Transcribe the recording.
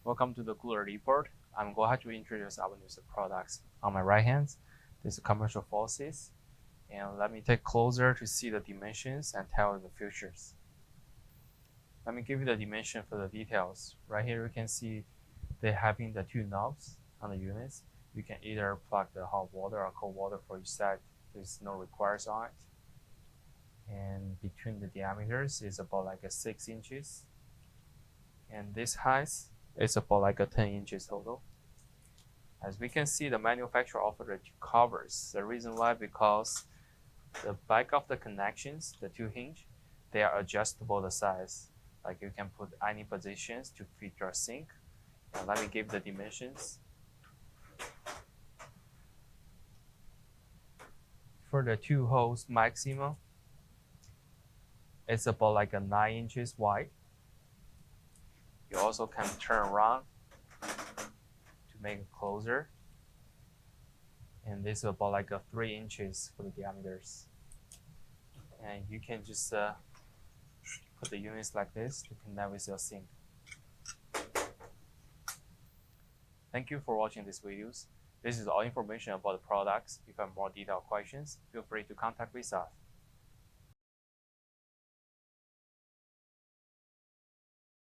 Welcome to the Cooler Report. I'm going to introduce our new products. On my right hand, this is commercial faucets, and let me take closer to see the dimensions and tell you the features. Let me give you the dimension for the details. Right here you can see they having the two knobs on the units. You can either plug the hot water or cold water for each side. There's no requires on it. And between the diameters is about like a 6 inches. And this height is about like a 10 inches total. As we can see, the manufacturer offered the two covers. The reason why, because the back of the connections, the two hinge, they are adjustable the size. Like you can put any positions to fit your sink. And let me give the dimensions. For the two holes maximum, it's about like a 9 inches wide. You also can turn around to make it closer. And this is about like a 3 inches for the diameters. And you can just put the units like this to connect with your sink. Thank you for watching these videos. This is all information about the products. If you have more detailed questions, feel free to contact with us.